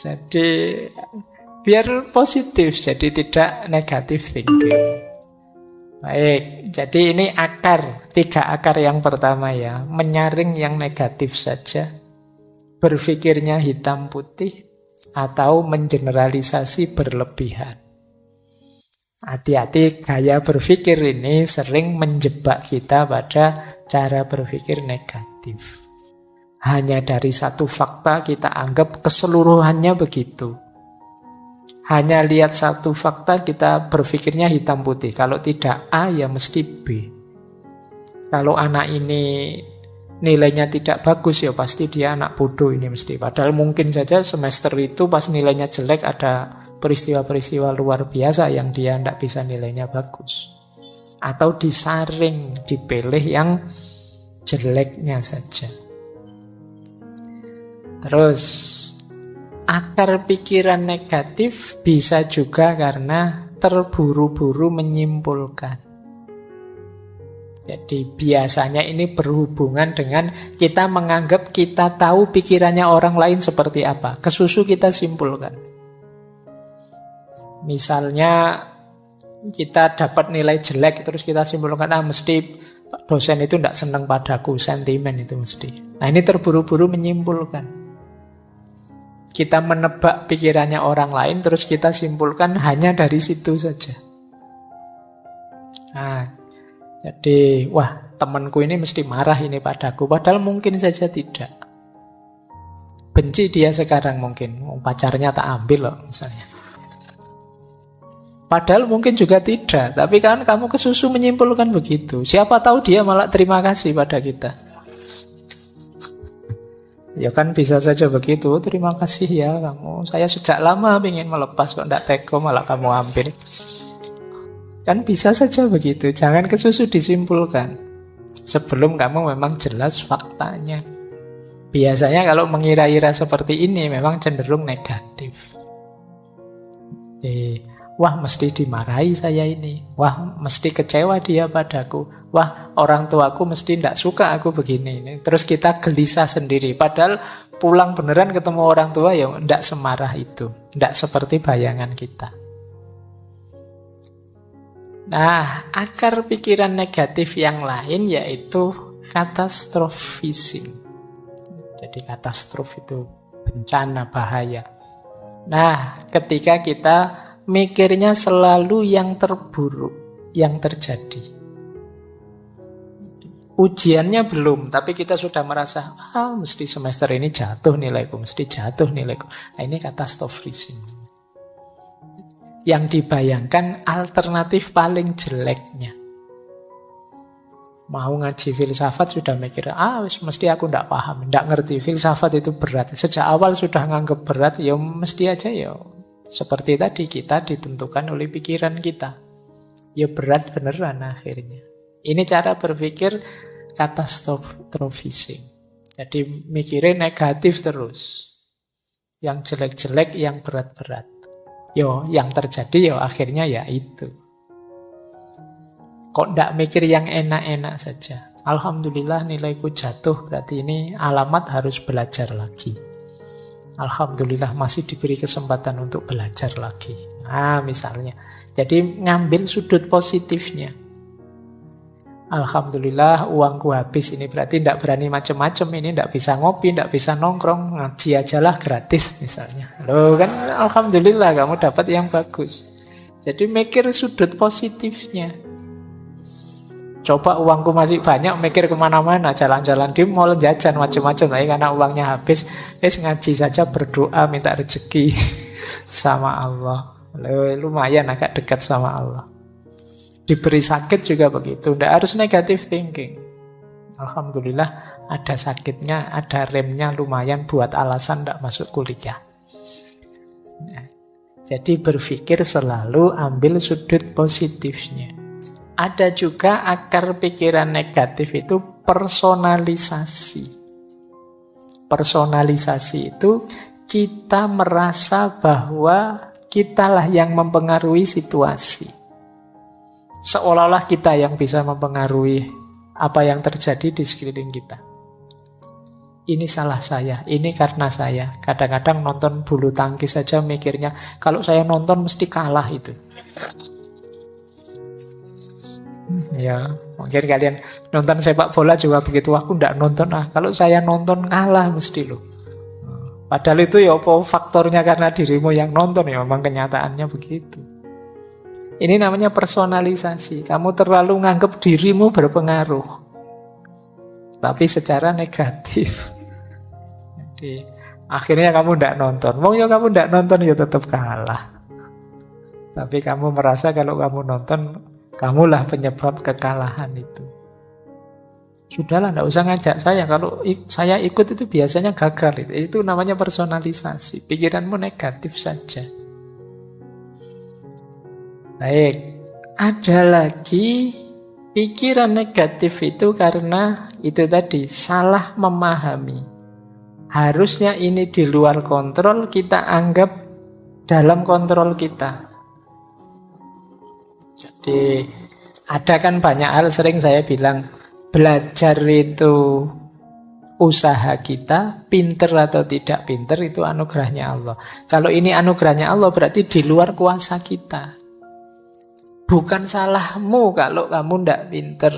Jadi biar positif, jadi tidak negatif thinking. Baik, jadi ini akar, 3 akar yang pertama ya. Menyaring yang negatif saja, berpikirnya hitam putih, atau mengeneralisasi berlebihan. Hati-hati, gaya berpikir ini sering menjebak kita pada cara berpikir negatif. Hanya dari satu fakta kita anggap keseluruhannya begitu. Hanya lihat satu fakta kita berpikirnya hitam putih. Kalau tidak A ya mesti B. Kalau anak ini nilainya tidak bagus ya pasti dia anak bodoh ini mesti. Padahal mungkin saja semester itu pas nilainya jelek ada peristiwa-peristiwa luar biasa yang dia tidak bisa nilainya bagus. Atau disaring, dipilih yang jeleknya saja. Terus akar pikiran negatif bisa juga karena terburu-buru menyimpulkan. Jadi biasanya ini berhubungan dengan kita menganggap kita tahu pikirannya orang lain seperti apa. Kesusu kita simpulkan. Misalnya kita dapat nilai jelek terus kita simpulkan, mesti dosen itu tidak senang padaku, sentimen itu mesti. Nah ini terburu-buru menyimpulkan. Kita menebak pikirannya orang lain, terus kita simpulkan hanya dari situ saja. Nah, jadi, wah temanku ini mesti marah ini padaku, padahal mungkin saja tidak. Benci dia sekarang mungkin, pacarnya tak ambil loh misalnya. Padahal mungkin juga tidak, tapi kan kamu kesusu menyimpulkan begitu. Siapa tahu dia malah terima kasih pada kita. Ya kan bisa saja begitu. Terima kasih ya kamu. Saya sejak lama ingin melepas kok tidak teko malah kamu ambil. Kan bisa saja begitu. Jangan kesusu disimpulkan sebelum kamu memang jelas faktanya. Biasanya kalau mengira-ira seperti ini memang cenderung negatif. Wah mesti dimarahi saya ini. Wah mesti kecewa dia padaku. Wah orang tuaku mesti tidak suka aku begini. Terus kita gelisah sendiri. Padahal pulang beneran ketemu orang tua ya tidak semarah itu. Tidak seperti bayangan kita. Nah akar pikiran negatif yang lain yaitu katastrofising. Jadi katastrof itu bencana, bahaya. Nah ketika kita mikirnya selalu yang terburuk yang terjadi. Ujiannya belum, tapi kita sudah merasa, mesti semester ini jatuh nilaiku, mesti jatuh nilaiku. Nah, ini katastrofising. Yang dibayangkan alternatif paling jeleknya. Mau ngaji filsafat sudah mikir, mesti aku tidak paham, tidak ngerti, filsafat itu berat. Sejak awal sudah nganggap berat, ya mesti aja ya. Seperti tadi kita ditentukan oleh pikiran kita. Ya berat beneran akhirnya. Ini cara berpikir katastrofising. Jadi mikirin negatif terus. Yang jelek-jelek, yang berat-berat. Yang terjadi akhirnya ya itu. Kok tidak mikir yang enak-enak saja. Alhamdulillah nilaiku jatuh, berarti ini alamat harus belajar lagi. Alhamdulillah masih diberi kesempatan untuk belajar lagi. Nah misalnya. Jadi ngambil sudut positifnya. Alhamdulillah uangku habis ini. Berarti tidak berani macam-macam ini. Tidak bisa ngopi, tidak bisa nongkrong. Ngaji aja lah gratis misalnya. Loh kan alhamdulillah kamu dapat yang bagus. Jadi mikir sudut positifnya. Coba uangku masih banyak, mikir kemana-mana, jalan-jalan di mall, jajan macam-macam. Tapi karena uangnya habis, ngaji saja, berdoa, minta rezeki sama Allah. Lumayan agak dekat sama Allah. Diberi sakit juga begitu, tidak harus negative thinking. Alhamdulillah ada sakitnya, ada remnya, lumayan buat alasan tidak masuk kuliah. Nah, jadi berpikir selalu ambil sudut positifnya. Ada juga akar pikiran negatif itu personalisasi. Personalisasi itu kita merasa bahwa kitalah yang mempengaruhi situasi. Seolah-olah kita yang bisa mempengaruhi apa yang terjadi di sekeliling kita. Ini salah saya, ini karena saya. Kadang-kadang nonton bulu tangkis saja mikirnya, kalau saya nonton mesti kalah itu. Ya, mungkin kalian nonton sepak bola juga begitu. Aku ndak nonton, kalau saya nonton kalah mesti loh. Padahal itu ya apa faktornya karena dirimu yang nonton, ya memang kenyataannya begitu. Ini namanya personalisasi. Kamu terlalu nganggap dirimu berpengaruh, tapi secara negatif. Jadi akhirnya kamu ndak nonton. Mau ya kamu ndak nonton ya tetap kalah. Tapi kamu merasa kalau kamu nonton, kamulah penyebab kekalahan itu. Sudahlah, ndak usah ngajak saya. Kalau saya ikut itu biasanya gagal. Itu namanya personalisasi. Pikiranmu negatif saja. Baik, ada lagi pikiran negatif itu karena itu tadi, salah memahami. Harusnya ini di luar kontrol, kita anggap dalam kontrol kita. Jadi ada kan banyak hal, sering saya bilang, belajar itu usaha kita, pinter atau tidak pinter itu anugerahnya Allah. Kalau ini anugerahnya Allah berarti di luar kuasa kita. Bukan salahmu kalau kamu tidak pinter.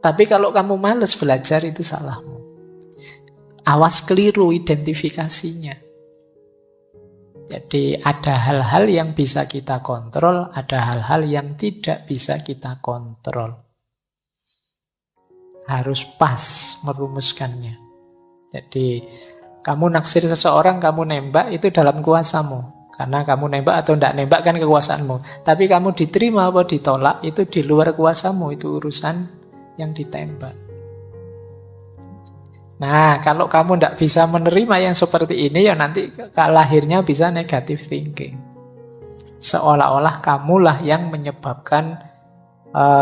Tapi kalau kamu malas belajar itu salahmu. Awas keliru identifikasinya. Jadi ada hal-hal yang bisa kita kontrol, ada hal-hal yang tidak bisa kita kontrol. Harus pas merumuskannya. Jadi kamu naksir seseorang, kamu nembak, itu dalam kuasamu. Karena kamu nembak atau tidak nembak kan kekuasaanmu. Tapi kamu diterima atau ditolak, itu di luar kuasamu. Itu urusan yang ditembak. Nah, kalau kamu tidak bisa menerima yang seperti ini, ya nanti lahirnya bisa negative thinking. Seolah-olah kamulah yang menyebabkan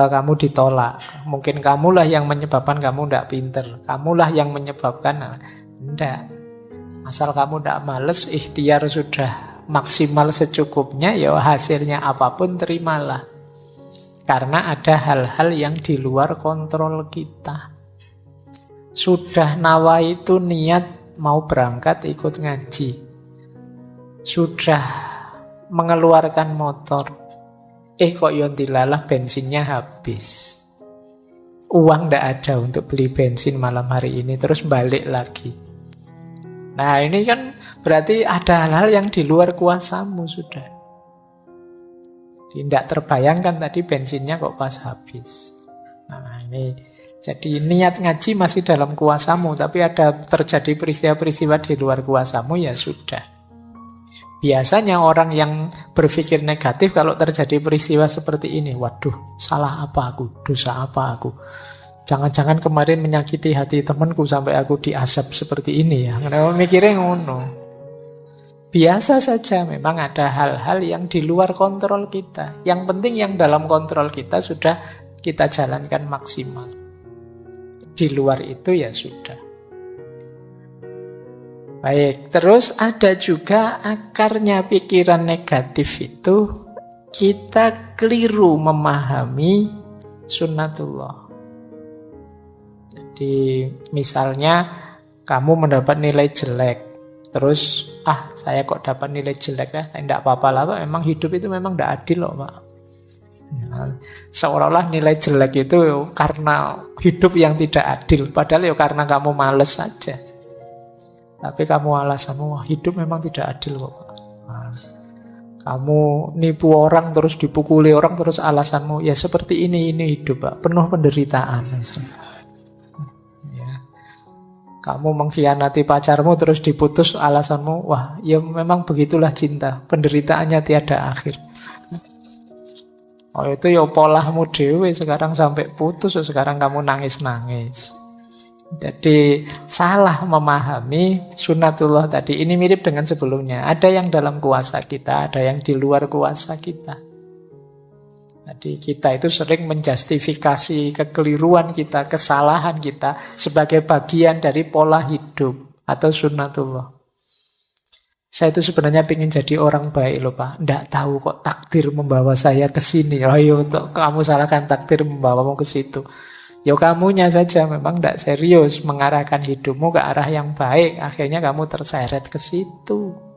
kamu ditolak. Mungkin kamulah yang menyebabkan kamu tidak pinter. Kamulah yang menyebabkan. Tidak. Asal kamu tidak males, ikhtiar sudah maksimal secukupnya, ya hasilnya apapun terimalah. Karena ada hal-hal yang di luar kontrol kita. Sudah nawa itu niat mau berangkat ikut ngaji. Sudah mengeluarkan motor. Kok yontilalah bensinnya habis. Uang ndak ada untuk beli bensin malam hari ini, terus balik lagi. Nah ini kan berarti ada hal-hal yang di luar kuasamu sudah. Tidak terbayangkan tadi bensinnya kok pas habis. Nah ini, jadi niat ngaji masih dalam kuasamu, tapi ada terjadi peristiwa-peristiwa di luar kuasamu, ya sudah. Biasanya orang yang berpikir negatif kalau terjadi peristiwa seperti ini, waduh, salah apa aku, dosa apa aku, jangan-jangan kemarin menyakiti hati temanku sampai aku diazab seperti ini ya. Kenapa mikirnya ngono? Biasa saja, memang ada hal-hal yang di luar kontrol kita. Yang penting yang dalam kontrol kita sudah kita jalankan maksimal. Di luar itu ya sudah. Baik, terus ada juga akarnya pikiran negatif itu kita keliru memahami sunnatullah. Jadi misalnya kamu mendapat nilai jelek, terus saya kok dapat nilai jelek ya, tidak apa-apa lah Pak, memang hidup itu memang tidak adil loh Pak. Seolah-olah nilai jelek itu karena hidup yang tidak adil, padahal ya karena kamu males saja. Tapi kamu alasanmu, hidup memang tidak adil kok. Kamu nipu orang terus dipukuli orang terus alasanmu, ya seperti ini hidup Pak, penuh penderitaan. Ya. Kamu mengkhianati pacarmu terus diputus, alasanmu, wah ya memang begitulah cinta, penderitaannya tiada akhir. Oh itu ya polahmu dewe, sekarang sampai putus, sekarang kamu nangis-nangis. Jadi salah memahami sunnatullah tadi. Ini mirip dengan sebelumnya. Ada yang dalam kuasa kita, ada yang di luar kuasa kita. Jadi kita itu sering menjustifikasi kekeliruan kita, kesalahan kita sebagai bagian dari pola hidup atau sunnatullah. Saya itu sebenarnya ingin jadi orang baik loh Pak. Nggak tahu kok takdir membawa saya ke sini. Ayo kamu salahkan takdir membawamu ke situ. Ya kamunya saja memang tidak serius mengarahkan hidupmu ke arah yang baik. Akhirnya kamu terseret ke situ.